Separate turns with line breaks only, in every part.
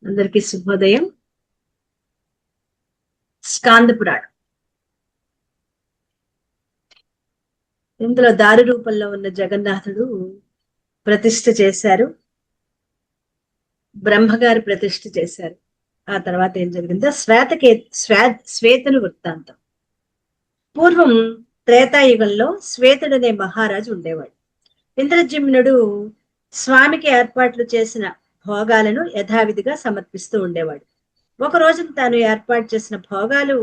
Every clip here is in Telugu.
అందరికీ శుభోదయం. స్కాంద పురాణం ఇందులో దారు రూపంలో ఉన్న జగన్నాథుడు ప్రతిష్ఠ చేశారు. బ్రహ్మగారి ప్రతిష్ఠ చేశారు. ఆ తర్వాత ఏం జరిగిందో శ్వేతను వృత్తాంతం. పూర్వం త్రేతాయుగంలో శ్వేతుడనే మహారాజు ఉండేవాడు. ఇంద్రజిమ్నుడు స్వామికి ఏర్పాట్లు చేసిన భోగాలను యథావిధిగా సమర్పిస్తూ ఉండేవాడు. ఒక రోజు తాను ఏర్పాటు చేసిన భోగాలు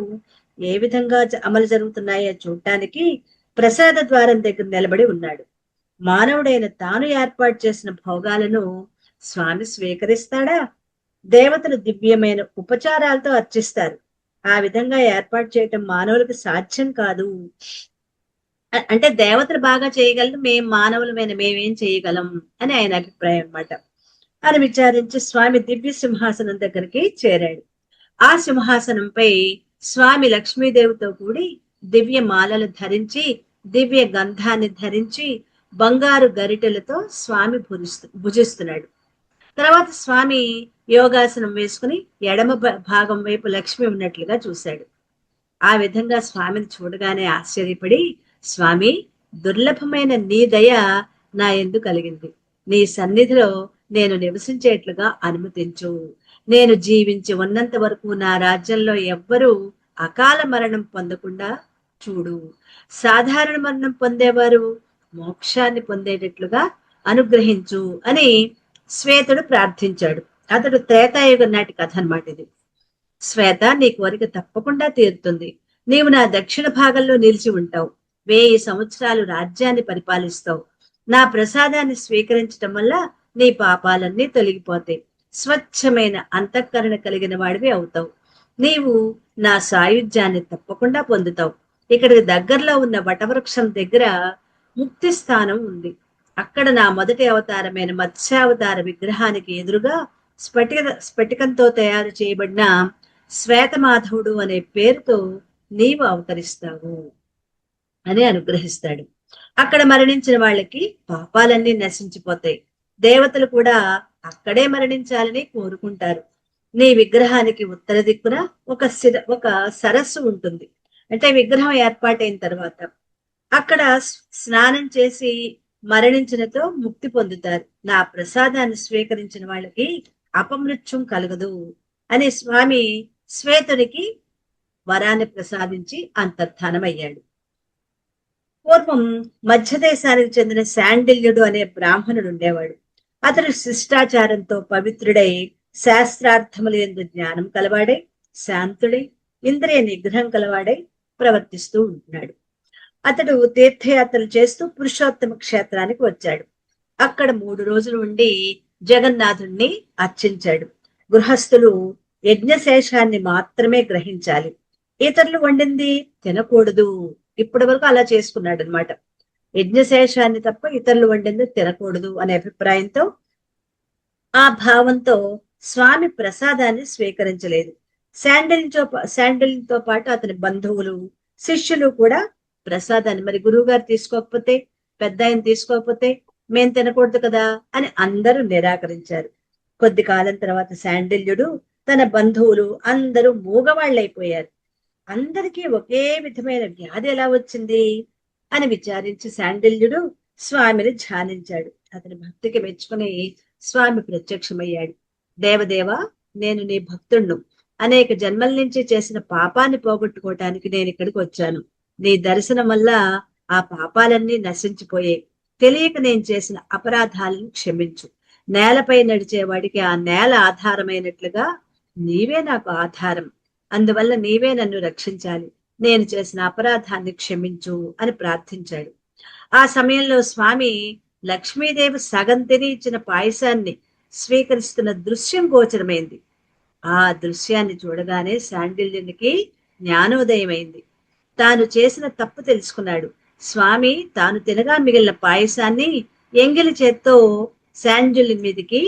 ఏ విధంగా అమలు జరుగుతున్నాయో చూడటానికి ప్రసాద ద్వారం దగ్గర నిలబడి ఉన్నాడు. మానవుడైన తాను ఏర్పాటు చేసిన భోగాలను స్వామి స్వీకరిస్తాడా? దేవతలు దివ్యమైన ఉపచారాలతో అర్చిస్తారు. ఆ విధంగా ఏర్పాటు చేయటం మానవులకు సాధ్యం కాదు. అంటే దేవతలు బాగా చేయగలరు, మానవులమైన మేమేం చేయగలం అని ఆయన అభిప్రాయం అన్నమాట. అని విచారించి స్వామి దివ్య సింహాసనం దగ్గరికి చేరాడు. ఆ సింహాసనంపై స్వామి లక్ష్మీదేవితో కూడి దివ్య మాలలు ధరించి, దివ్య గంధాన్ని ధరించి, బంగారు గరిటెలతో స్వామి భుజిస్తున్నాడు. తర్వాత స్వామి యోగాసనం వేసుకుని ఎడమ భాగం వైపు లక్ష్మి ఉన్నట్లుగా చూశాడు. ఆ విధంగా స్వామిని చూడగానే ఆశ్చర్యపడి, స్వామి, దుర్లభమైన నీ దయ నా యందు కలిగింది. నీ సన్నిధిలో నేను నివసించేట్లుగా అనుమతించు. నేను జీవించి ఉన్నంత వరకు నా రాజ్యంలో ఎవ్వరూ అకాల మరణం పొందకుండా చూడు. సాధారణ మరణం పొందేవారు మోక్షాన్ని పొందేటట్లుగా అనుగ్రహించు అని శ్వేతుడు ప్రార్థించాడు. అతడు త్రేతాయుగం నాటి కథ అన్నమాట ఇది. శ్వేత, నీ కోరిక తప్పకుండా తీరుతుంది. నీవు నా దక్షిణ భాగంలో నిలిచి ఉంటావు. 1000 సంవత్సరాలు రాజ్యాన్ని పరిపాలిస్తావు. నా ప్రసాదాన్ని స్వీకరించటం వల్ల నీ పాపాలన్నీ తొలగిపోతాయి. స్వచ్ఛమైన అంతఃకరణ కలిగిన వాడివి అవుతావు. నీవు నా సాయుధ్యాన్ని తప్పకుండా పొందుతావు. ఇక్కడికి దగ్గరలో ఉన్న వటవృక్షం దగ్గర ముక్తి స్థానం ఉంది. అక్కడ నా మొదటి అవతారమైన మత్స్యావతార విగ్రహానికి ఎదురుగా స్ఫటికంతో తయారు చేయబడిన శ్వేతమాధవుడు అనే పేరుతో నీవు అవతరిస్తావు అని అనుగ్రహిస్తాడు. అక్కడ మరణించిన వాళ్ళకి పాపాలన్నీ నశించిపోతాయి. దేవతలు కూడా అక్కడే మరణించాలని కోరుకుంటారు. నీ విగ్రహానికి ఉత్తర దిక్కున ఒక సరస్సు ఉంటుంది. అంటే విగ్రహం ఏర్పాటైన తర్వాత అక్కడ స్నానం చేసి మరణించినతో ముక్తి పొందుతారు. నా ప్రసాదాన్ని స్వీకరించిన వాళ్ళకి అపమృత్యం కలగదు అని స్వామి శ్వేతునికి వరాన్ని ప్రసాదించి అంతర్ధానమయ్యాడు. పూర్వం మధ్యదేశానికి చెందిన శాండిల్యుడు అనే బ్రాహ్మణుడు ఉండేవాడు. అతడు శిష్టాచారంతో పవిత్రుడై, శాస్త్రార్థములు యందు జ్ఞానం కలవాడై, శాంతుడై, ఇంద్రియ నిగ్రహం కలవాడై ప్రవర్తిస్తూ ఉంటున్నాడు. అతడు తీర్థయాత్రలు చేస్తూ పురుషోత్తమ క్షేత్రానికి వచ్చాడు. అక్కడ 3 రోజులు ఉండి జగన్నాథుణ్ణి అర్చించాడు. గృహస్థులు యజ్ఞశేషాన్ని మాత్రమే గ్రహించాలి. ఇతరులు వండింది తినకూడదు. ఇప్పటి వరకు అలా చేసుకున్నాడు అనమాట. యజ్ఞశేషాన్ని తప్ప ఇతరులు వండింది తినకూడదు అనే అభిప్రాయంతో, ఆ భావంతో స్వామి ప్రసాదాన్ని స్వీకరించలేదు. శాండిల్తో పాటు అతని బంధువులు, శిష్యులు కూడా ప్రసాదాన్ని, మరి గురువు గారు తీసుకోకపోతే, పెద్ద ఆయన తీసుకోకపోతే మేం తినకూడదు కదా అని అందరూ నిరాకరించారు. కొద్ది కాలం తర్వాత శాండిల్యుడు, తన బంధువులు అందరూ మూగవాళ్ళైపోయారు. అందరికీ ఒకే విధమైన వ్యాధి ఎలా వచ్చింది అని విచారించి శాండిల్యుడు స్వామిని ధ్యానించాడు. అతని భక్తికి మెచ్చుకుని స్వామి ప్రత్యక్షమయ్యాడు. దేవదేవ, నేను నీ భక్తుణ్ణు. అనేక జన్మల నుంచి చేసిన పాపాన్ని పోగొట్టుకోవటానికి నేను ఇక్కడికి వచ్చాను. నీ దర్శనం వల్ల ఆ పాపాలన్నీ నశించిపోయాయి. తెలియక నేను చేసిన అపరాధాలను క్షమించు. నేలపై నడిచేవాడికి ఆ నేల ఆధారమైనట్లుగా నీవే నాకు ఆధారం. అందువల్ల నీవే నన్ను రక్షించాలి. నేను చేసిన అపరాధాన్ని క్షమించు అని ప్రార్థించాడు. ఆ సమయంలో స్వామి లక్ష్మీదేవి సగం తిని ఇచ్చిన పాయసాన్ని స్వీకరిస్తున్న దృశ్యం గోచరమైంది. ఆ దృశ్యాన్ని చూడగానే శాండిల్యునికి జ్ఞానోదయమైంది. తాను చేసిన తప్పు తెలుసుకున్నాడు. స్వామి తాను తినగా మిగిలిన పాయసాన్ని ఎంగిలి చేత్తో శాండిల్యు మీదికి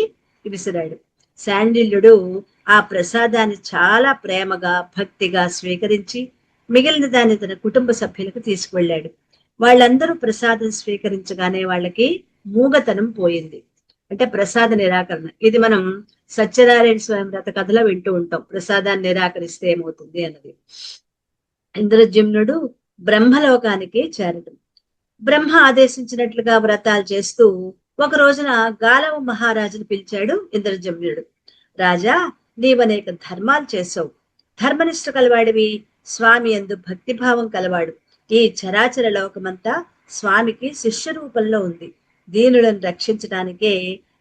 విసిరాడు. శాండిల్యుడు ఆ ప్రసాదాన్ని చాలా ప్రేమగా, భక్తిగా స్వీకరించి మిగిలిన దాన్ని తన కుటుంబ సభ్యులకు తీసుకువెళ్ళాడు. వాళ్ళందరూ ప్రసాదం స్వీకరించగానే వాళ్ళకి మూగతనం పోయింది. అంటే ప్రసాద నిరాకరణ. ఇది మనం సత్యనారాయణ స్వామి వ్రత కథలో వింటూ ఉంటాం, ప్రసాదాన్ని నిరాకరిస్తే ఏమవుతుంది అన్నది. ఇంద్రజమ్నుడు బ్రహ్మలోకానికి చేరటం. బ్రహ్మ ఆదేశించినట్లుగా వ్రతాలు చేస్తూ ఒక రోజున గాలవ మహారాజును పిలిచాడు ఇంద్రజమ్నుడు. రాజా, నీవనేక ధర్మాలు చేసావు, ధర్మనిష్ట కలవాడివి, స్వామి యందు భక్తిభావం కలవాడు. ఈ చరాచర లోకమంతా స్వామికి శిష్య రూపంలో ఉంది. దీనులను రక్షించడానికే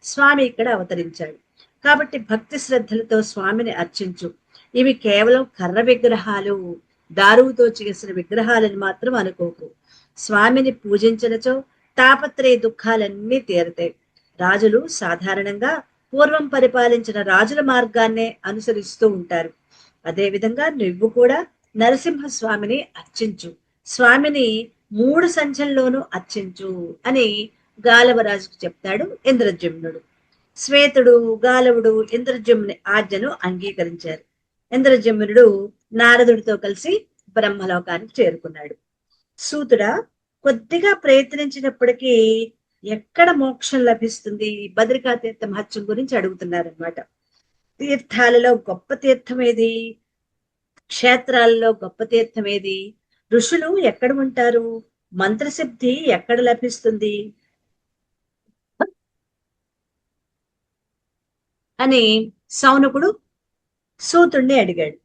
స్వామి ఇక్కడ అవతరించాడు. కాబట్టి భక్తి శ్రద్ధలతో స్వామిని అర్చించు. ఇవి కేవలం కర్ర విగ్రహాలు, దారువుతో చేసిన విగ్రహాలని మాత్రం అనుకోకు. స్వామిని పూజించినచో తాపత్రయ దుఃఖాలన్నీ తీరతాయి. రాజులు సాధారణంగా పూర్వం పరిపాలించిన రాజుల మార్గాన్నే అనుసరిస్తూ ఉంటారు. అదేవిధంగా నువ్వు కూడా నరసింహస్వామిని అర్చించు, స్వామిని 3 సంధ్యల్లోనూ అర్చించు అని గాలవరాజుకు చెప్తాడు ఇంద్రజమ్నుడు. శ్వేతుడు, గాలవుడు ఇంద్రజమ్ముని ఆజ్ఞను అంగీకరించారు. ఇంద్రజమ్నుడు నారదుడితో కలిసి బ్రహ్మలోకానికి చేరుకున్నాడు. సూతుడా, కొద్దిగా ప్రయత్నించినప్పటికీ ఎక్కడ మోక్షం లభిస్తుంది? బద్రికా తీర్థ మహత్యం గురించి అడుగుతున్నారనమాట. తీర్థాలలో గొప్ప తీర్థం ఏది? క్షేత్రాలలో గొప్ప తీర్థం ఏది? ఋషులు ఎక్కడ ఉంటారు? మంత్రసిద్ధి ఎక్కడ లభిస్తుంది అని సౌనకుడు సూతుణ్ణి అడిగాడు.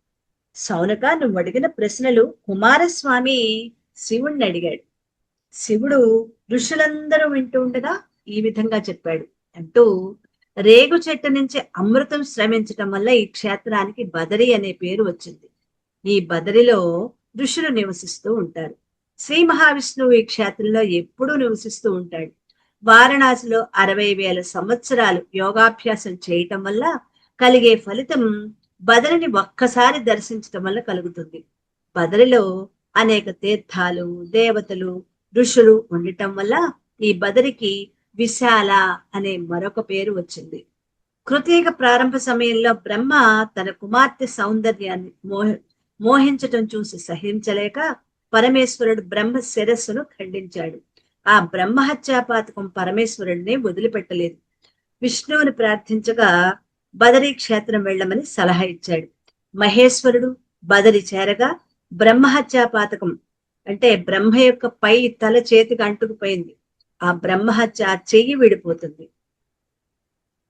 సౌనక, నువ్వు అడిగిన ప్రశ్నలు కుమారస్వామి శివుణ్ణి అడిగాడు. శివుడు ఋషులందరూ వింటూ ఉండగా ఈ విధంగా చెప్పాడు అంటూ, రేగు చెట్టు నుంచి అమృతం శ్రమించటం వల్ల ఈ క్షేత్రానికి బదరి అనే పేరు వచ్చింది. ఈ బదరిలో ఋషులు నివసిస్తూ ఉంటారు. శ్రీ మహావిష్ణువు ఈ క్షేత్రంలో ఎప్పుడూ నివసిస్తూ ఉంటాడు. వారణాసిలో 60,000 సంవత్సరాలు యోగాభ్యాసం చేయటం వల్ల కలిగే ఫలితం బదరిని ఒక్కసారి దర్శించటం వల్ల కలుగుతుంది. బదరిలో అనేక తీర్థాలు, దేవతలు, ఋషులు ఉండటం వల్ల ఈ బదరికి విశాల అనే మరొక పేరు వచ్చింది. కృతయుగ ప్రారంభ సమయంలో బ్రహ్మ తన కుమార్తె సౌందర్యాన్ని మోహించటం చూసి సహించలేక పరమేశ్వరుడు బ్రహ్మ శిరస్సును ఖండించాడు. ఆ బ్రహ్మహత్యాపాతకం పరమేశ్వరుడిని వదిలిపెట్టలేదు. విష్ణువుని ప్రార్థించగా బదరీ క్షేత్రం వెళ్ళమని సలహా ఇచ్చాడు. మహేశ్వరుడు బదరి చేరగా బ్రహ్మహత్యాపాతకం అంటే బ్రహ్మ యొక్క పై తల చేతికి అంటుకుపోయింది. ఆ బ్రహ్మహత్య చెయ్యి విడిపోతుంది.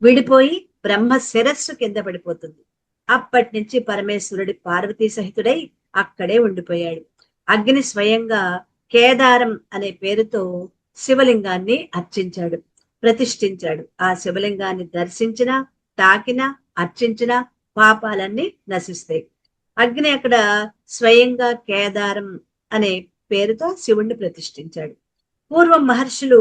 విడిపోయి బ్రహ్మ శిరస్సు కింద పడిపోతుంది. అప్పటి నుంచి పరమేశ్వరుడి పార్వతీ సహితుడై అక్కడే ఉండిపోయాడు. అగ్ని స్వయంగా కేదారం అనే పేరుతో శివలింగాన్ని అర్చించాడు, ప్రతిష్ఠించాడు. ఆ శివలింగాన్ని దర్శించినా, తాకినా, అర్చించినా పాపాలన్నీ నశిస్తాయి. అగ్ని అక్కడ స్వయంగా కేదారం అనే పేరుతో శివుణ్ణి ప్రతిష్ఠించాడు. పూర్వం మహర్షులు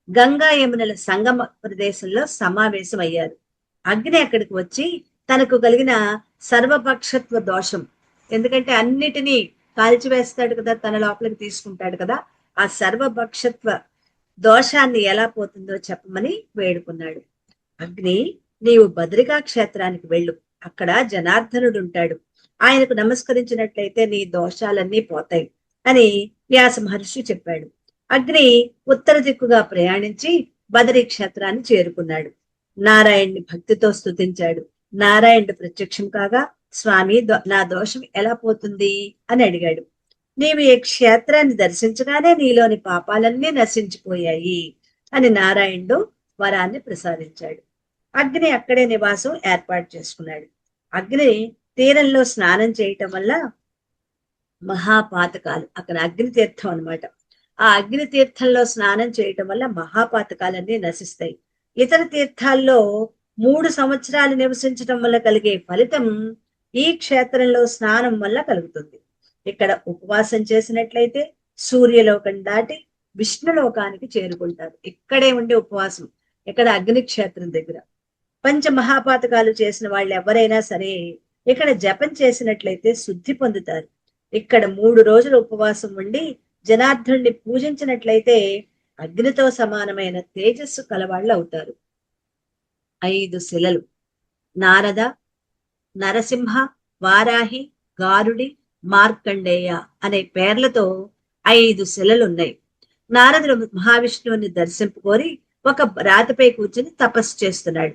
గంగా యమునల సంగమ ప్రదేశంలో సమావేశం అయ్యారు. అగ్ని అక్కడికి వచ్చి తనకు కలిగిన సర్వపక్షత్వ దోషం, ఎందుకంటే అన్నిటినీ కాల్చివేస్తాడు కదా, తన లోపలికి తీసుకుంటాడు కదా, ఆ సర్వపక్షత్వ దోషాన్ని ఎలా పోతుందో చెప్పమని వేడుకున్నాడు. అగ్ని, నీవు బద్రికా క్షేత్రానికి వెళ్ళు, అక్కడ జనార్దనుడు ఉంటాడు, ఆయనకు నమస్కరించినట్లయితే నీ దోషాలన్నీ పోతాయి అని వ్యాస మహర్షి చెప్పాడు. అగ్ని ఉత్తర దిక్కుగా ప్రయాణించి బదరీ క్షేత్రాన్ని చేరుకున్నాడు. నారాయణ్ణి భక్తితో స్తుతించాడు. నారాయణుడు ప్రత్యక్షం కాగా, స్వామి, నా దోషం ఎలా పోతుంది అని అడిగాడు. నీవు ఈ క్షేత్రాన్ని దర్శించగానే నీలోని పాపాలన్నీ నశించిపోయాయి అని నారాయణుడు వరాన్ని ప్రసాదించాడు. అగ్ని అక్కడే నివాసం ఏర్పాటు చేసుకున్నాడు. అగ్ని తీరంలో స్నానం చేయటం వల్ల మహాపాతకాలు, అక్కడ అగ్ని తీర్థం అనమాట, ఆ అగ్ని తీర్థంలో స్నానం చేయటం వల్ల మహాపాతకాలన్నీ నశిస్తాయి. ఇతర తీర్థాల్లో 3 సంవత్సరాలు నివసించటం వల్ల కలిగే ఫలితం ఈ క్షేత్రంలో స్నానం వల్ల కలుగుతుంది. ఇక్కడ ఉపవాసం చేసినట్లయితే సూర్యలోకం దాటి విష్ణులోకానికి చేరుకుంటారు. ఇక్కడే ఉండే ఉపవాసం, ఇక్కడ అగ్ని క్షేత్రం దగ్గర. పంచ మహాపాతకాలు చేసిన వాళ్ళు ఎవరైనా సరే ఇక్కడ జపం చేసినట్లయితే శుద్ధి పొందుతారు. ఇక్కడ 3 రోజులు ఉపవాసం ఉండి జనార్దనుడిని పూజించినట్లయితే అగ్నితో సమానమైన తేజస్సు కలవాళ్ళు అవుతారు. 5 శిలలు, నారద, నరసింహ, వారాహి, గారుడి, మార్కండేయ అనే పేర్లతో 5 శిలలున్నాయి. నారదుడు మహావిష్ణువుని దర్శింపుకోరి ఒక రాతిపై కూర్చుని తపస్సు చేస్తున్నాడు.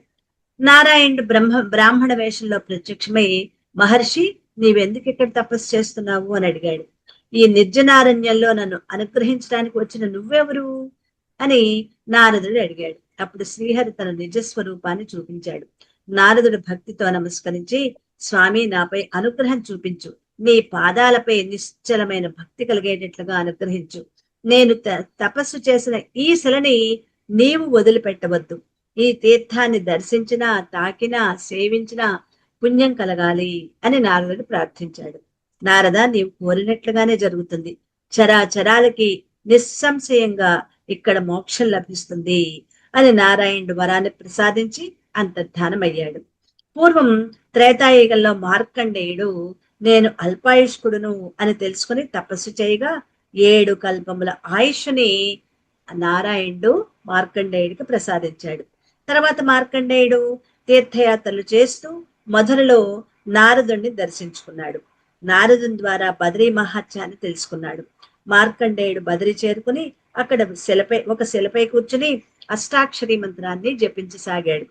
నారాయణుడు బ్రాహ్మణ వేషంలో ప్రత్యక్షమై, మహర్షి, నీవెందుకు ఇక్కడ తపస్సు చేస్తున్నావు అని అడిగాడు. ఈ నిర్జనారణ్యంలో నన్ను అనుగ్రహించడానికి వచ్చిన నువ్వెవరు అని నారదుడు అడిగాడు. అప్పుడు శ్రీహరి తన నిజస్వరూపాన్ని చూపించాడు. నారదుడు భక్తితో నమస్కరించి, స్వామి, నాపై అనుగ్రహం చూపించు. నీ పాదాలపై నిశ్చలమైన భక్తి కలిగేటట్లుగా అనుగ్రహించు. నేను తపస్సు చేసిన ఈ శిలని నీవు వదిలిపెట్టవద్దు. ఈ తీర్థాన్ని దర్శించినా, తాకినా, సేవించినా పుణ్యం కలగాలి అని నారదుడు ప్రార్థించాడు. నారద, నీవు కోరినట్లుగానే జరుగుతుంది. చరాచరాలకి నిస్సంశయంగా ఇక్కడ మోక్షం లభిస్తుంది అని నారాయణుడు వరాన్ని ప్రసాదించి అంతర్ధానమయ్యాడు. పూర్వం త్రేతాయుగంలో మార్కండేయుడు నేను అల్పాయుష్కుడును అని తెలుసుకుని తపస్సు చేయగా 7 కల్పముల ఆయుష్ని నారాయణుడు మార్కండేయుడికి ప్రసాదించాడు. తర్వాత మార్కండేయుడు తీర్థయాత్రలు చేస్తూ మధురలో నారదుణ్ణి దర్శించుకున్నాడు. నారదుని ద్వారా బద్రీ మహాత్యాన్ని తెలుసుకున్నాడు. మార్కండేయుడు బద్రి చేరుకుని అక్కడ ఒక శిలపై కూర్చుని అష్టాక్షరి మంత్రాన్ని జపించసాగాడు.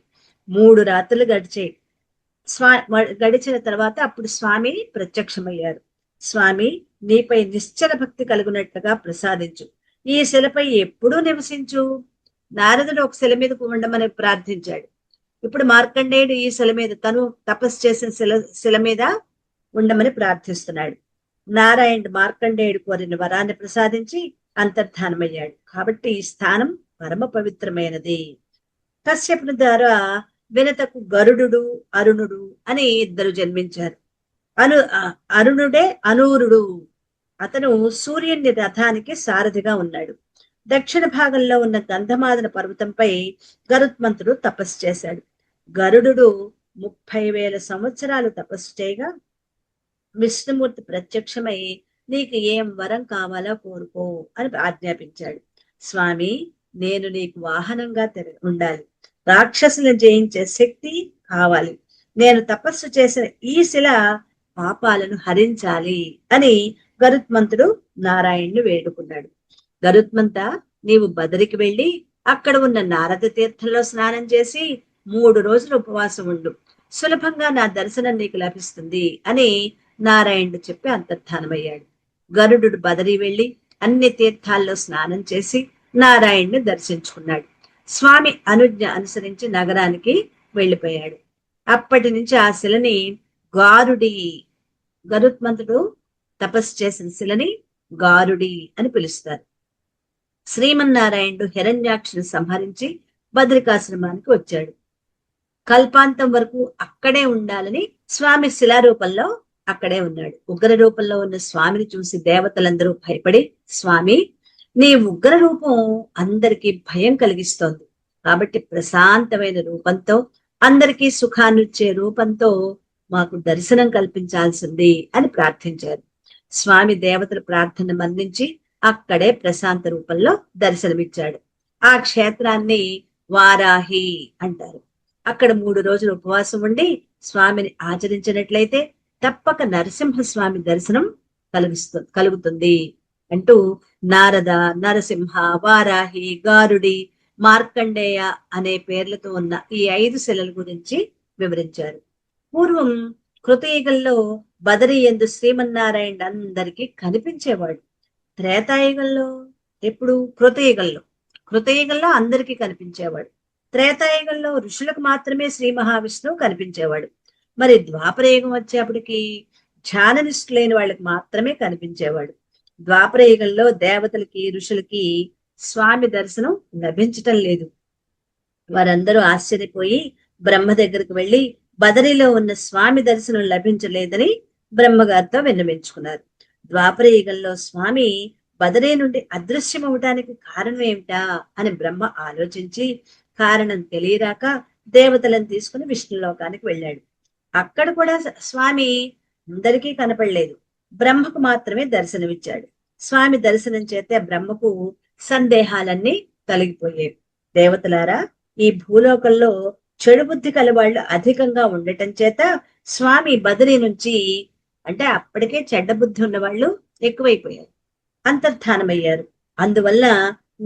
3 రాత్రులు గడిచిన తర్వాత అప్పుడు స్వామి ప్రత్యక్షమయ్యారు. స్వామి, నీపై నిశ్చల భక్తి కలుగునట్లుగా ప్రసాదించు. ఈ శిలపై ఎప్పుడూ నివసించు. నారదుడు ఒక శిల మీద ఉండమని ప్రార్థించాడు. ఇప్పుడు మార్కండేయుడు ఈ శిల మీద, తను తపస్సు చేసిన శిల మీద ఉండమని ప్రార్థిస్తున్నాడు. నారాయణుడు మార్కండేయుడు కోరిన వరాన్ని ప్రసాదించి అంతర్ధానమయ్యాడు. కాబట్టి ఈ స్థానం పరమ పవిత్రమైనది. కశ్యపుని ద్వారా వినతకు గరుడు, అరుణుడు అని 2 జన్మించారు. అరుణుడే అనూరుడు. అతను సూర్యుని రథానికి సారథిగా ఉన్నాడు. దక్షిణ భాగంలో ఉన్న గంధమాదన పర్వతంపై గరుత్మంతుడు తపస్సు చేశాడు. గరుడు 30,000 సంవత్సరాలు తపస్సు చేయగా విష్ణుమూర్తి ప్రత్యక్షమై, నీకు ఏం వరం కావాలో కోరుకో అని ఆజ్ఞాపించాడు. స్వామి, నేను నీకు వాహనంగా ఉండాలి. రాక్షసులను జయించే శక్తి కావాలి. నేను తపస్సు చేసిన ఈ శిల పాపాలను హరించాలి అని గరుత్మంతుడు నారాయణ్ణి వేడుకున్నాడు. గరుత్మంత, నీవు బదరికి వెళ్లి అక్కడ ఉన్న నారద తీర్థంలో స్నానం చేసి 3 రోజులు ఉపవాసం ఉండు. సులభంగా నా దర్శనం నీకు లభిస్తుంది అని నారాయణుడు చెప్పి అంతర్ధానమయ్యాడు. గరుడు బదరి వెళ్లి అన్ని తీర్థాల్లో స్నానం చేసి నారాయణ్ణి దర్శించుకున్నాడు. స్వామి అనుజ్ఞ అనుసరించి నగరానికి వెళ్లిపోయాడు. అప్పటి నుంచి ఆ శిలని గరుత్మంతుడు తపస్సు చేసిన శిలని గారుడి అని పిలుస్తారు. శ్రీమన్నారాయణుడు హిరణ్యాక్షుని సంహరించి బద్రికాశ్రమానికి వచ్చాడు. కల్పాంతం వరకు అక్కడే ఉండాలని స్వామి శిలారూపంలో అక్కడే ఉన్నాడు. ఉగ్ర రూపంలో ఉన్న స్వామిని చూసి దేవతలందరూ భయపడి, స్వామి, నీ ఉగ్ర రూపం అందరికీ భయం కలిగిస్తోంది. కాబట్టి ప్రశాంతమైన రూపంతో, అందరికీ సుఖాన్నిచ్చే రూపంతో మాకు దర్శనం కల్పించాల్సింది అని ప్రార్థించారు. స్వామి దేవతల ప్రార్థన మన్నించి అక్కడే ప్రశాంత రూపంలో దర్శనమిచ్చాడు. ఆ క్షేత్రాన్ని వారాహి అంటారు. అక్కడ 3 రోజులు ఉపవాసం ఉండి స్వామిని ఆచరించినట్లయితే తప్పక నరసింహస్వామి దర్శనం కలుగుతుంది అంటూ నారద, నరసింహ, వారాహి, గారుడి, మార్కండేయ అనే పేర్లతో ఉన్న ఈ 5 శిలల గురించి వివరించారు. పూర్వం కృతయుగంలో బదరి యందు శ్రీమన్నారాయణ అందరికీ కనిపించేవాడు. త్రేతాయుగంలో, ఎప్పుడు కృతయుగంలో అందరికీ కనిపించేవాడు. త్రేతాయుగంలో ఋషులకు మాత్రమే శ్రీ మహావిష్ణువు కనిపించేవాడు. మరి ద్వాపరయుగం వచ్చేప్పటికి ధ్యాననిష్ఠులైన వాళ్ళకి మాత్రమే కనిపించేవాడు. ద్వాపరయుగంలో దేవతలకి, ఋషులకి స్వామి దర్శనం లభించటం లేదు. వారందరూ ఆశ్చర్యపోయి బ్రహ్మ దగ్గరికి వెళ్లి బదరిలో ఉన్న స్వామి దర్శనం లభించలేదని బ్రహ్మగారితో విన్నవించుకున్నారు. ద్వాపరయుగంలో స్వామి బదరీ నుండి అదృశ్యమవటానికి కారణం ఏమిటా అని బ్రహ్మ ఆలోచించి కారణం తెలియరాక దేవతలను తీసుకుని విష్ణులోకానికి వెళ్ళాడు. అక్కడ కూడా స్వామి అందరికీ కనపడలేదు. బ్రహ్మకు మాత్రమే దర్శనమిచ్చాడు. స్వామి దర్శనం చేతే బ్రహ్మకు సందేహాలన్నీ తొలగిపోయేవి. దేవతలారా, ఈ భూలోకంలో చెడు బుద్ధి కలవాళ్ళు అధికంగా ఉండటం చేత స్వామి బదరి నుంచి, అంటే అప్పటికే చెడ్డ బుద్ధి ఉన్న వాళ్ళు ఎక్కువైపోయారు, అంతర్ధానమయ్యారు. అందువల్ల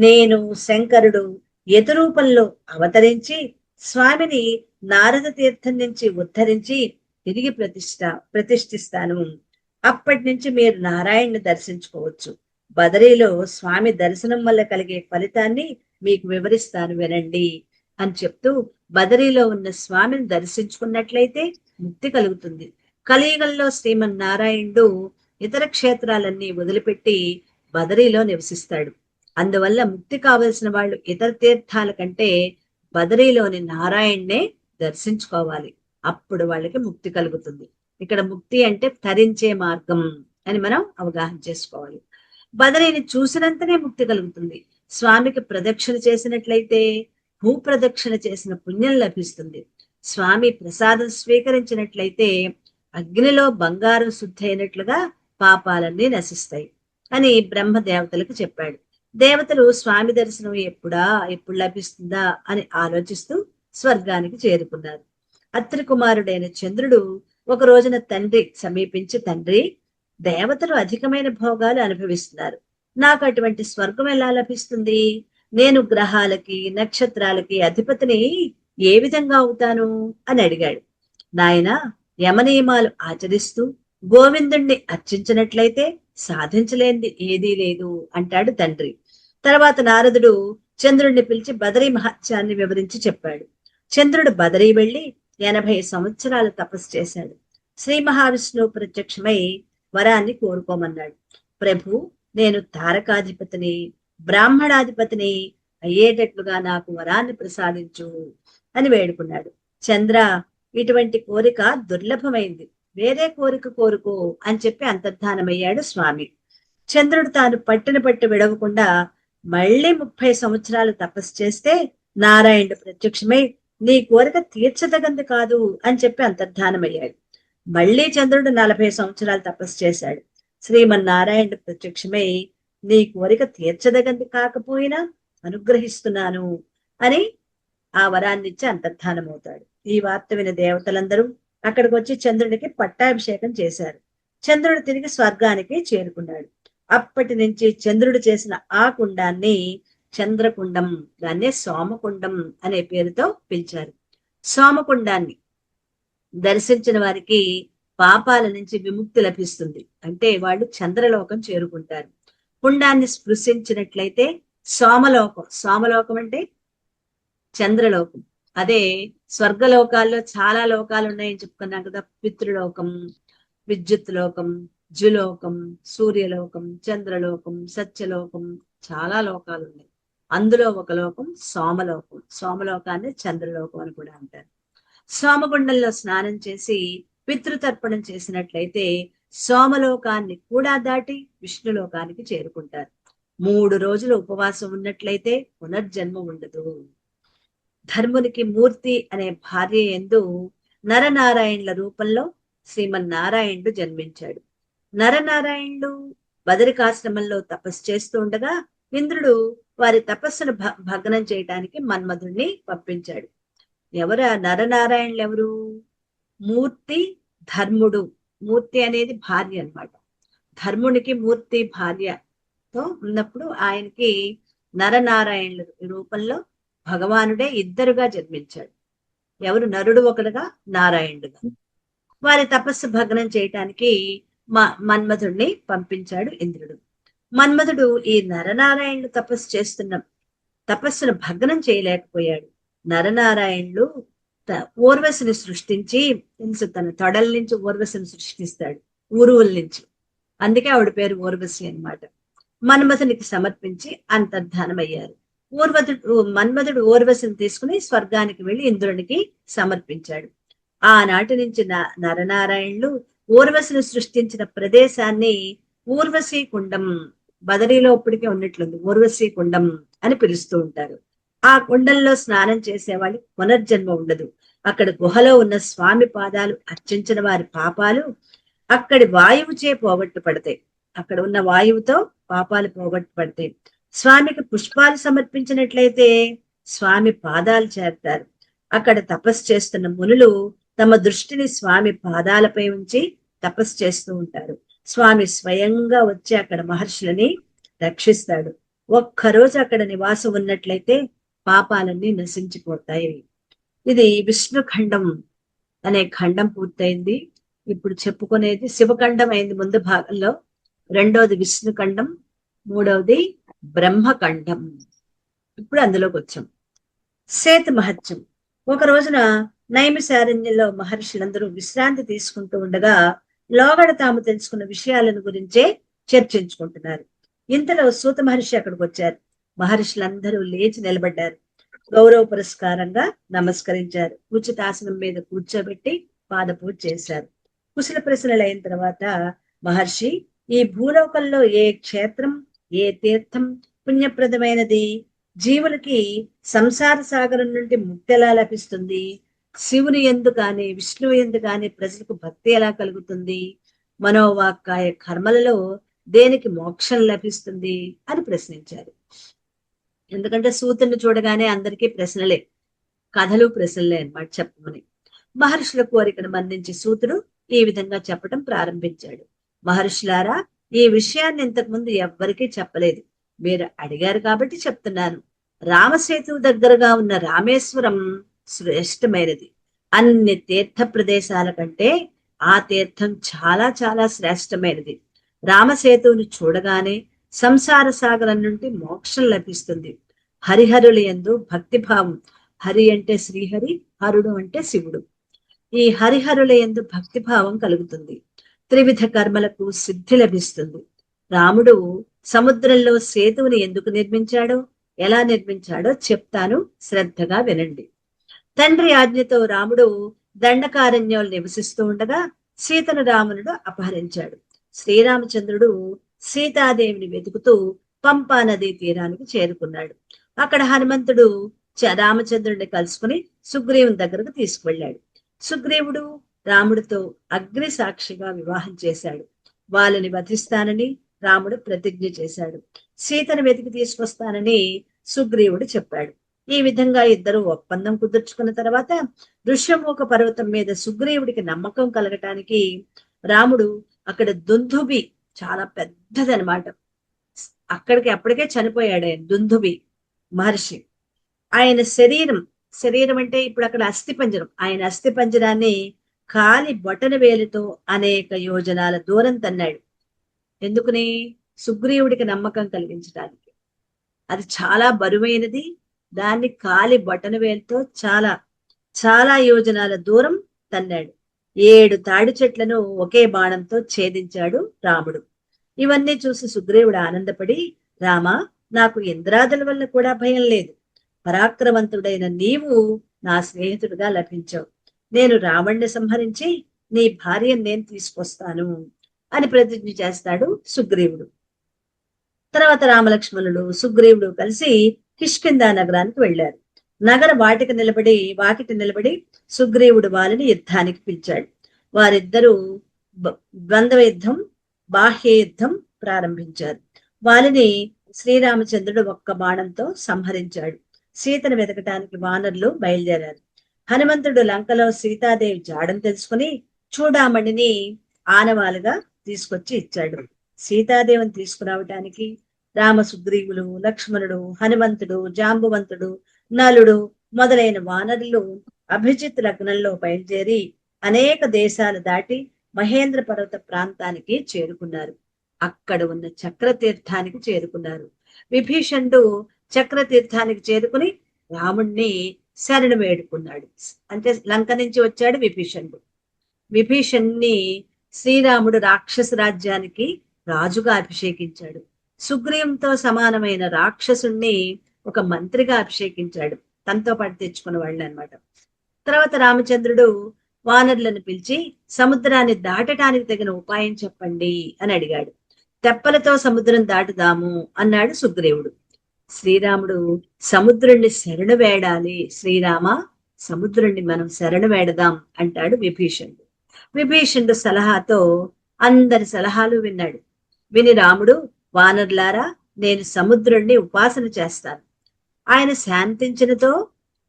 నేను, శంకరుడు ఎదు రూపంలో అవతరించి స్వామిని నారద తీర్థం నుంచి ఉద్ధరించి తిరిగి ప్రతిష్ఠిస్తాను. అప్పటి నుంచి మీరు నారాయణ్ని దర్శించుకోవచ్చు. బదరీలో స్వామి దర్శనం వల్ల కలిగే ఫలితాన్ని మీకు వివరిస్తాను వినండి అని చెప్తూ, బదరీలో ఉన్న స్వామిని దర్శించుకున్నట్లయితే ముక్తి కలుగుతుంది. కలియుగంలో శ్రీమన్నారాయణుడు ఇతర క్షేత్రాలన్నీ వదిలిపెట్టి బదరీలో నివసిస్తాడు. అందువల్ల ముక్తి కావలసిన వాళ్ళు ఇతర తీర్థాల కంటే బదరీలోని నారాయణ్నే దర్శించుకోవాలి. అప్పుడు వాళ్ళకి ముక్తి కలుగుతుంది. ఇక్కడ ముక్తి అంటే తరించే మార్గం అని మనం అవగాహన చేసుకోవాలి. బదరీని చూసినంతనే ముక్తి కలుగుతుంది. స్వామికి ప్రదక్షిణ చేసినట్లయితే భూ ప్రదక్షిణ చేసిన పుణ్యం లభిస్తుంది. స్వామి ప్రసాదం స్వీకరించినట్లయితే అగ్నిలో బంగారం శుద్ధి అయినట్లుగా పాపాలన్నీ నశిస్తాయి అని బ్రహ్మ దేవతలకు చెప్పాడు. దేవతలు స్వామి దర్శనం ఎప్పుడు లభిస్తుందా అని ఆలోచిస్తూ స్వర్గానికి చేరుకున్నారు. అత్రి కుమారుడైన చంద్రుడు ఒక రోజున తండ్రి సమీపించి, తండ్రి, దేవతలు అధికమైన భోగాలు అనుభవిస్తున్నారు, నాకు అటువంటి స్వర్గం ఎలా లభిస్తుంది? నేను గ్రహాలకి నక్షత్రాలకి అధిపతిని ఏ విధంగా అవుతాను అని అడిగాడు. నాయన, యమనియమాలు ఆచరిస్తూ గోవిందుణ్ణి అర్చించినట్లయితే సాధించలేనిది ఏదీ లేదు అంటాడు తండ్రి. తర్వాత నారదుడు చంద్రుడిని పిలిచి బదరీ మహత్యాన్ని వివరించి చెప్పాడు. చంద్రుడు బదరీ వెళ్లి 80 సంవత్సరాలు తపస్సు చేశాడు. శ్రీ మహావిష్ణువు ప్రత్యక్షమై వరాన్ని కోరుకోమన్నాడు. ప్రభు, నేను తారకాధిపతిని, బ్రాహ్మణాధిపతిని అయ్యేటట్లుగా నాకు వరాన్ని ప్రసాదించు అని వేడుకున్నాడు. చంద్ర, ఇటువంటి కోరిక దుర్లభమైంది, వేరే కోరిక కోరుకో అని చెప్పి అంతర్ధానమయ్యాడు స్వామి. చంద్రుడు తాను పట్టిన పట్టు విడవకుండా మళ్ళీ 30 సంవత్సరాలు తపస్సు చేస్తే నారాయణుడు ప్రత్యక్షమై నీ కోరిక తీర్చదగంది కాదు అని చెప్పి అంతర్ధానమయ్యాడు. మళ్ళీ చంద్రుడు 40 సంవత్సరాలు తపస్సు చేశాడు. శ్రీమన్నారాయణుడు ప్రత్యక్షమై నీ కోరిక తీర్చదగంది కాకపోయినా అనుగ్రహిస్తున్నాను అని ఆ వరాన్నిచ్చి అంతర్ధానమవుతాడు. ఈ వార్త విని దేవతలందరూ అక్కడికి వచ్చి చంద్రుడికి పట్టాభిషేకం చేశారు. చంద్రుడు తిరిగి స్వర్గానికి చేరుకున్నాడు. అప్పటి నుంచి చంద్రుడు చేసిన ఆ కుండాన్ని చంద్రకుండం, దాన్నే సోమకుండం అనే పేరుతో పిలిచారు. సోమకుండాన్ని దర్శించిన వారికి పాపాల నుంచి విముక్తి లభిస్తుంది. అంటే వాళ్ళు చంద్రలోకం చేరుకుంటారు. కుండాన్ని స్పృశించినట్లయితే సోమలోకం, సోమలోకం అంటే చంద్రలోకం. అదే స్వర్గలోకాల్లో చాలా లోకాలు ఉన్నాయని చెప్పుకున్నాం కదా. పితృలోకం, విద్యుత్ లోకం, జులోకం, సూర్యలోకం, చంద్రలోకం, సత్యలోకం, చాలా లోకాలు ఉన్నాయి. అందులో ఒక లోకం సోమలోకం. సోమలోకాన్ని చంద్రలోకం అని కూడా అంటారు. సోమగుండంలో స్నానం చేసి పితృతర్పణం చేసినట్లయితే సోమలోకాన్ని కూడా దాటి విష్ణులోకానికి చేరుకుంటారు. 3 రోజులు ఉపవాసం ఉన్నట్లయితే పునర్జన్మ ఉండదు. ధర్మునికి మూర్తి అనే భార్య యందు నరనారాయణుల రూపంలో శ్రీమన్నారాయణుడు జన్మించాడు. నరనారాయణుడు బదరికాశ్రమంలో తపస్సు చేస్తూ ఉండగా ఇంద్రుడు వారి తపస్సును భగ్నం చేయడానికి మన్మధుణ్ణి పంపించాడు. ఎవరు నరనారాయణులు? ఎవరు? మూర్తి, ధర్ముడు. మూర్తి అనేది భార్య అన్నమాట. ధర్మునికి మూర్తి భార్యతో ఉన్నప్పుడు ఆయనకి నరనారాయణుల రూపంలో భగవానుడే ఇద్దరుగా జన్మించాడు. ఎవరు? నరుడు ఒకడుగా, నారాయణుడుగా. వారి తపస్సు భగ్నం చేయటానికి మన్మధుడిని పంపించాడు ఇంద్రుడు. మన్మధుడు ఈ నరనారాయణులు తపస్సును భగ్నం చేయలేకపోయాడు. నరనారాయణులు ఊర్వశిని సృష్టించి, తన తొడల నుంచి ఊర్వశిని సృష్టిస్తాడు, ఊరువుల నుంచి. అందుకే ఆవిడ పేరు ఊర్వశి అన్నమాట. మన్మధునికి సమర్పించి అంతర్ధానమయ్యారు. మన్మధుడు ఊర్వశిని తీసుకుని స్వర్గానికి వెళ్లి ఇంద్రునికి సమర్పించాడు. ఆనాటి నుంచి నరనారాయణులు ఊర్వశిని సృష్టించిన ప్రదేశాన్ని ఊర్వశీ కుండం, బదరీలో ఇప్పటికే ఉన్నట్లుంది, ఊర్వశీ కుండం అని పిలుస్తూ ఉంటారు. ఆ కుండంలో స్నానం చేసే వాళ్ళకి పునర్జన్మ ఉండదు. అక్కడ గుహలో ఉన్న స్వామి పాదాలు అర్చించిన వారి పాపాలు అక్కడి వాయువుచే పోగొట్టు పడతాయి. అక్కడ ఉన్న వాయువుతో పాపాలు పోగొట్టు పడతాయి. స్వామికి పుష్పాలు సమర్పించినట్లయితే స్వామి పాదాలు చేరతారు. అక్కడ తపస్సు చేస్తున్న మునులు తమ దృష్టిని స్వామి పాదాలపై ఉంచి తపస్సు చేస్తూ ఉంటారు. స్వామి స్వయంగా వచ్చి అక్కడ మహర్షులని రక్షిస్తాడు. ఒక్కరోజు అక్కడ నివాసం ఉన్నట్లయితే పాపాలన్నీ నశించిపోతాయి. ఇది విష్ణు ఖండం అనే ఖండం పూర్తయింది. ఇప్పుడు చెప్పుకునేది శివఖండం అయింది ముందు భాగంలో, రెండోది విష్ణు ఖండం, మూడవది బ్రహ్మఖండం. ఇప్పుడు అందులోకి వచ్చాం. సేతు మహత్యం. ఒక రోజున నైమిసారణ్యంలో మహర్షులందరూ విశ్రాంతి తీసుకుంటూ ఉండగా లోగడ తాము తెలుసుకున్న విషయాలను గురించే చర్చించుకుంటున్నారు. ఇంతలో సూత మహర్షి అక్కడికి వచ్చారు. మహర్షులందరూ లేచి నిలబడ్డారు. గౌరవ పురస్కారంగా నమస్కరించారు. ఉచితాసనం మీద కూర్చోబెట్టి పాదపూజ చేశారు. కుశల ప్రశ్నలు అయిన తర్వాత మహర్షి, ఈ భూలోకంలో ఏ క్షేత్రం, ఏ తీర్థం పుణ్యప్రదమైనది? జీవులకి సంసార సాగరం నుండి ముక్తి ఎలా లభిస్తుంది? శివుని యందు కానీ విష్ణువు యందు కానీ ప్రజలకు భక్తి ఎలా కలుగుతుంది? మనోవాక్కాయ కర్మలలో దేనికి మోక్షం లభిస్తుంది అని ప్రశ్నించారు. ఎందుకంటే సూతుని చూడగానే అందరికీ ప్రశ్నలే, కథలు ప్రశ్నలే అన్నమాట చెప్పమని. మహర్షుల కోరికను మన్నించి సూతుడు ఈ విధంగా చెప్పడం ప్రారంభించాడు. మహర్షులారా, ఈ విషయాన్ని ఇంతకు ముందు ఎవ్వరికీ చెప్పలేదు. మీరు అడిగారు కాబట్టి చెప్తున్నాను. రామసేతు దగ్గరగా ఉన్న రామేశ్వరం శ్రేష్టమైనది. అన్ని తీర్థ ప్రదేశాల కంటే ఆ తీర్థం చాలా చాలా శ్రేష్టమైనది. రామసేతువుని చూడగానే సంసార సాగరం నుండి మోక్షం లభిస్తుంది. హరిహరుల యందు భక్తిభావం, హరి అంటే శ్రీహరి, హరుడు అంటే శివుడు, ఈ హరిహరుల యందు భక్తిభావం కలుగుతుంది. త్రివిధ కర్మలకు సిద్ధి లభిస్తుంది. రాముడు సముద్రంలో సేతువుని ఎందుకు నిర్మించాడో, ఎలా నిర్మించాడో చెప్తాను, శ్రద్ధగా వినండి. తండ్రి ఆజ్ఞతో రాముడు దండకారణ్యంలో నివసిస్తూ ఉండగా సీతను రావణుడు అపహరించాడు. శ్రీరామచంద్రుడు సీతాదేవిని వెతుకుతూ పంపా నదీ తీరానికి చేరుకున్నాడు. అక్కడ హనుమంతుడు రామచంద్రుడిని కలుసుకుని సుగ్రీవుని దగ్గరకు తీసుకువెళ్ళాడు. సుగ్రీవుడు రాముడితో అగ్ని సాక్షిగా వివాహం చేశాడు. వాళ్ళని వధిస్తానని రాముడు ప్రతిజ్ఞ చేశాడు. సీతను వెతికి తీసుకొస్తానని సుగ్రీవుడు చెప్పాడు. ఈ విధంగా ఇద్దరు ఒప్పందం కుదుర్చుకున్న తర్వాత ఋష్యమూక పర్వతం మీద సుగ్రీవుడికి నమ్మకం కలగటానికి రాముడు అక్కడ దుందుబి, చాలా పెద్దదనమాట, అక్కడికి అప్పటికే చనిపోయాడు ఆయన దుందుబి మహర్షి. ఆయన శరీరం అంటే ఇప్పుడు అక్కడ అస్థిపంజరం, ఆయన అస్థిపంజరాన్ని కాలి బొటన వేలుతో అనేక యోజనాల దూరం తన్నాడు. ఎందుకుని? సుగ్రీవుడికి నమ్మకం కలిగించడానికి. అది చాలా బరువైనది. దాన్ని కాలి బొటన వేలుతో చాలా చాలా యోజనాల దూరం తన్నాడు. 7 తాడి చెట్లను ఒకే బాణంతో ఛేదించాడు రాముడు. ఇవన్నీ చూసి సుగ్రీవుడు ఆనందపడి, రామా, నాకు ఇంద్రాదుల వల్ల కూడా భయం లేదు. పరాక్రమంతుడైన నీవు నా స్నేహితుడిగా లభించావు. నేను రావణ్ణి సంహరించి నీ భార్యను నేను తీసుకొస్తాను అని ప్రతిజ్ఞ చేస్తాడు సుగ్రీవుడు. తర్వాత రామలక్ష్మణుడు సుగ్రీవుడు కలిసి కిష్కిందా నగరానికి వెళ్లారు. నగర వాకిటి నిలబడి సుగ్రీవుడు వాళ్ళని యుద్ధానికి పిలిచాడు. వారిద్దరూ ద్వంద్వ యుద్ధం, బాహ్య యుద్ధం ప్రారంభించారు. వాళ్ళని శ్రీరామచంద్రుడు ఒక్క బాణంతో సంహరించాడు. సీతను వెతకటానికి వానరులు బయలుదేరారు. హనుమంతుడు లంకలో సీతాదేవి జాడను తెలుసుకుని చూడామణిని ఆనవాలుగా తీసుకొచ్చి ఇచ్చాడు. సీతాదేవిని తీసుకురావటానికి రామ సుగ్రీవులు, లక్ష్మణుడు, హనుమంతుడు, జాంబువంతుడు, నలుడు మొదలైన వానరులు అభిజిత్ లగ్నంలో బయలుదేరి అనేక దేశాలు దాటి మహేంద్ర పర్వత ప్రాంతానికి చేరుకున్నారు. అక్కడ ఉన్న చక్రతీర్థానికి చేరుకున్నారు. విభీషణుడు చక్రతీర్థానికి చేరుకుని రాముణ్ణి శరణు వేడుకున్నాడు. అంటే లంక నుంచి వచ్చాడు విభీషణుడు. విభీషణ్ణి శ్రీరాముడు రాక్షస రాజ్యానికి రాజుగా అభిషేకించాడు. సుగ్రీవంతో సమానమైన రాక్షసుణ్ణి ఒక మంత్రిగా అభిషేకించాడు. తనతో పాటు తెచ్చుకున్న వాళ్ళు అనమాట. తర్వాత రామచంద్రుడు వానరులను పిలిచి సముద్రాన్ని దాటటానికి తగిన ఉపాయం చెప్పండి అని అడిగాడు. తెప్పలతో సముద్రం దాటుదాము అన్నాడు సుగ్రీవుడు. శ్రీరాముడు సముద్రుణ్ణి శరణు వేడాలి, శ్రీరామ సముద్రుణ్ణి మనం శరణు వేడదాం అంటాడు విభీషణుడు. విభీషణుడు సలహాతో అందరి సలహాలు విన్నాడు. విని రాముడు, వానరులారా, నేను సముద్రుణ్ణి ఉపాసన చేస్తాను. ఆయన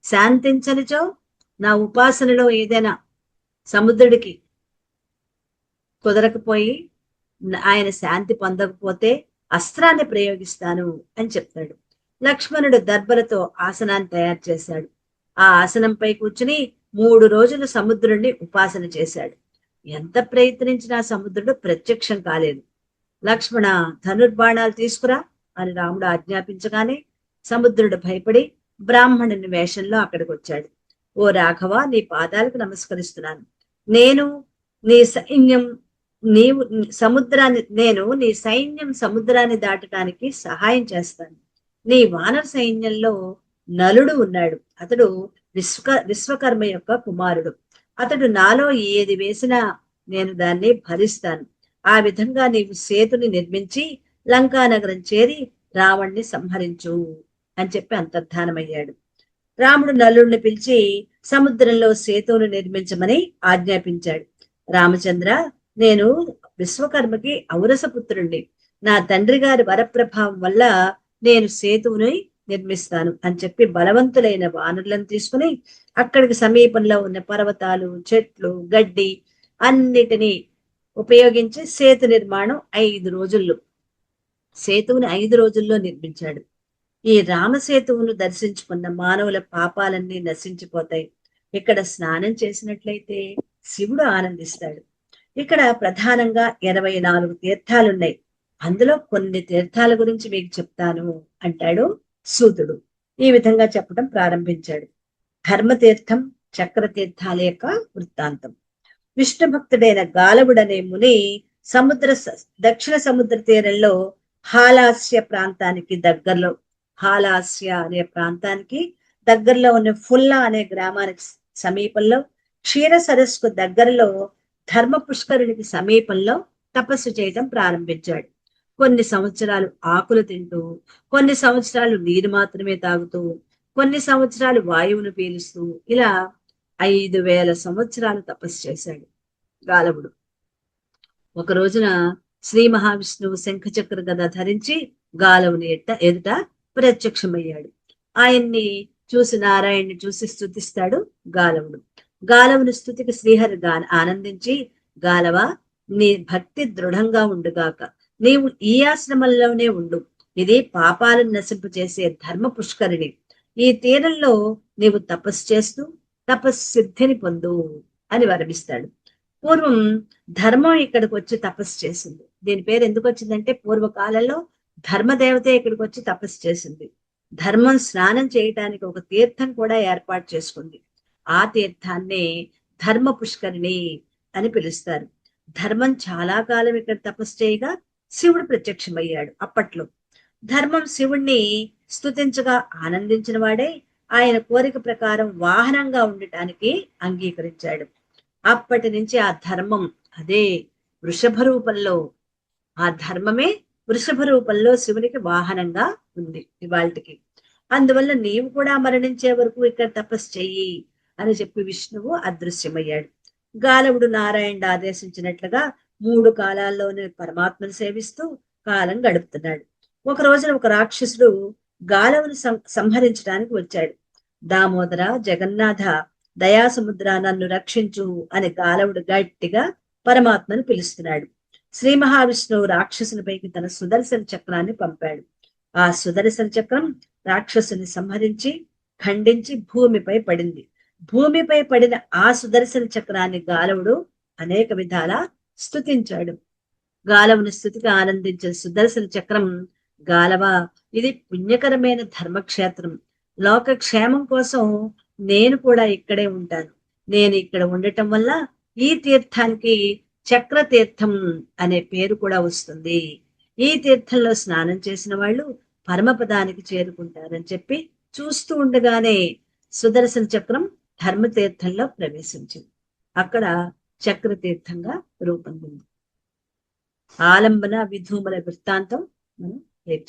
శాంతించనిచో నా ఉపాసనలో ఏదైనా సముద్రుడికి కుదరకపోయి ఆయన శాంతి పొందకపోతే అస్త్రాన్ని ప్రయోగిస్తాను అని చెప్తాడు. లక్ష్మణుడు దర్భలతో ఆసనాన్ని తయారు చేశాడు. ఆ ఆసనంపై కూర్చుని 3 రోజులు సముద్రుణ్ణి ఉపాసన చేశాడు. ఎంత ప్రయత్నించినా సముద్రుడు ప్రత్యక్షం కాలేదు. లక్ష్మణ, ధనుర్బాణాలు తీసుకురా అని రాముడు ఆజ్ఞాపించగానే సముద్రుడు భయపడి బ్రాహ్మణుని వేషంలో అక్కడికి వచ్చాడు. ఓ రాఘవ, నీ పాదాలకు నమస్కరిస్తున్నాను. నేను నీ సైన్యం నీవు సముద్రాన్ని నేను నీ సైన్యం సముద్రాన్ని దాటడానికి సహాయం చేస్తాను. నీ వానర సైన్యంలో నలుడు ఉన్నాడు. అతడు విశ్వకర్మ యొక్క కుమారుడు. అతడు నాలో ఏది వేసినా నేను దాన్ని భరిస్తాను. ఆ విధంగా నీవు సేతుని నిర్మించి లంకానగరం చేరి రావణ్ణి సంహరించు అని చెప్పి అంతర్ధానమయ్యాడు. రాముడు నలుడిని పిలిచి సముద్రంలో సేతువును నిర్మించమని ఆజ్ఞాపించాడు. రామచంద్ర, నేను విశ్వకర్మకి ఔరసపుత్రుణ్ణి. నా తండ్రి గారి వరప్రభావం వల్ల నేను సేతువుని నిర్మిస్తాను అని చెప్పి బలవంతులైన వానరులను తీసుకుని అక్కడికి సమీపంలో ఉన్న పర్వతాలు, చెట్లు, గడ్డి అన్నిటినీ ఉపయోగించి సేతు నిర్మాణం 5 రోజుల్లో సేతువుని 5 రోజుల్లో నిర్మించాడు. ఈ రామసేతువును దర్శించుకున్న మానవుల పాపాలన్నీ నశించిపోతాయి. ఇక్కడ స్నానం చేసినట్లయితే శివుడు ఆనందిస్తాడు. ఇక్కడ ప్రధానంగా 24 తీర్థాలున్నాయి. అందులో కొన్ని తీర్థాల గురించి మీకు చెప్తాను అంటాడు సూతుడు. ఈ విధంగా చెప్పడం ప్రారంభించాడు. ధర్మతీర్థం, చక్రతీర్థాల యొక్క వృత్తాంతం. విష్ణు భక్తుడైన గాలవుడనే ముని దక్షిణ సముద్ర తీరంలో హాలాస్య ప్రాంతానికి దగ్గరలో హాలాస్య అనే ప్రాంతానికి దగ్గరలో ఉన్న ఫుల్లా అనే గ్రామానికి సమీపంలో క్షీర సరస్సుకు దగ్గరలో ధర్మ పుష్కరునికి సమీపంలో తపస్సు చేయడం ప్రారంభించాడు. కొన్ని సంవత్సరాలు ఆకులు తింటూ, కొన్ని సంవత్సరాలు నీరు మాత్రమే తాగుతూ, కొన్ని సంవత్సరాలు వాయువును పీలుస్తూ ఇలా 5000 సంవత్సరాలు తపస్సు చేశాడు గాలవుడు. ఒక రోజున శ్రీ మహావిష్ణువు శంఖచక్ర గద ధరించి గాలవుని ఎదుట ప్రత్యక్షమయ్యాడు. ఆయన్ని చూసి నారాయణ్ణి చూసి స్తుతిస్తాడు గాలవుడు. గాలవుని స్తుతికి శ్రీహరి ఆనందించి, గాలవ, నీ భక్తి దృఢంగా ఉండుగాక. నీవు ఈ ఆశ్రమంలోనే ఉండు. ఇది పాపాలను నశింపు చేసే ధర్మ పుష్కరిణి. ఈ తీరంలో నీవు తపస్సు చేస్తూ తపస్సిద్ధిని పొందు అని వరమిస్తాడు. పూర్వం ధర్మం ఇక్కడికి వచ్చి తపస్సు చేసింది. దీని పేరు ఎందుకు వచ్చిందంటే పూర్వకాలంలో ధర్మదేవతే ఇక్కడికి వచ్చి తపస్సు చేసింది. ధర్మం స్నానం చేయటానికి ఒక తీర్థం కూడా ఏర్పాటు చేసుకుంది. ఆ తీర్థాన్నే ధర్మ పుష్కరిణి అని పిలుస్తారు. ధర్మం చాలా కాలం ఇక్కడ తపస్సు చేయగా శివుడు ప్రత్యక్షమయ్యాడు. అప్పట్లో ధర్మం శివుణ్ణి స్తుతించగా ఆనందించిన వాడే ఆయన కోరిక ప్రకారం వాహనంగా ఉండటానికి అంగీకరించాడు. అప్పటి నుంచి ఆ ధర్మం అదే వృషభ రూపంలో, ఆ ధర్మమే వృషభ రూపంలో శివునికి వాహనంగా ఉంది ఇవాళకి. అందువల్ల నీవు కూడా మరణించే వరకు ఇక్కడ తపస్సు చెయ్యి అని చెప్పి విష్ణువు అదృశ్యమయ్యాడు. గాలవుడు నారాయణుడు ఆదేశించినట్లుగా 3 కాలాల్లోనే పరమాత్మను సేవిస్తూ కాలం గడుపుతున్నాడు. ఒక రోజున ఒక రాక్షసుడు గాలవుని సంహరించడానికి వచ్చాడు. దామోదర, జగన్నాథ, దయాసముద్ర, నన్ను రక్షించు అని గాలవుడు గట్టిగా పరమాత్మను పిలుస్తున్నాడు. శ్రీ మహావిష్ణువు రాక్షసునిపైకి తన సుదర్శన చక్రాన్ని పంపాడు. ఆ సుదర్శన చక్రం రాక్షసుని సంహరించి ఖండించి భూమిపై పడింది. భూమిపై పడిన ఆ సుదర్శన చక్రాన్ని గాలవుడు అనేక విధాల స్తుతించాడు. గాలవుని స్తుతికి ఆనందించిన సుదర్శన చక్రం, గాలవ, ఇది పుణ్యకరమైన ధర్మక్షేత్రం. లోక క్షేమం కోసం నేను కూడా ఇక్కడే ఉంటాను. నేను ఇక్కడ ఉండటం వల్ల ఈ తీర్థానికి చక్ర తీర్థం అనే పేరు కూడా వస్తుంది. ఈ తీర్థంలో స్నానం చేసిన వాళ్ళు పరమపదానికి చేరుకుంటారని చెప్పి చూస్తూ ఉండగానే సుదర్శన చక్రం ధర్మతీర్థంలో ప్రవేశించింది. అక్కడ చక్రతీర్థంగా రూపొందింది. ఆలంబన విధూమల వృత్తాంతం మనం రేపు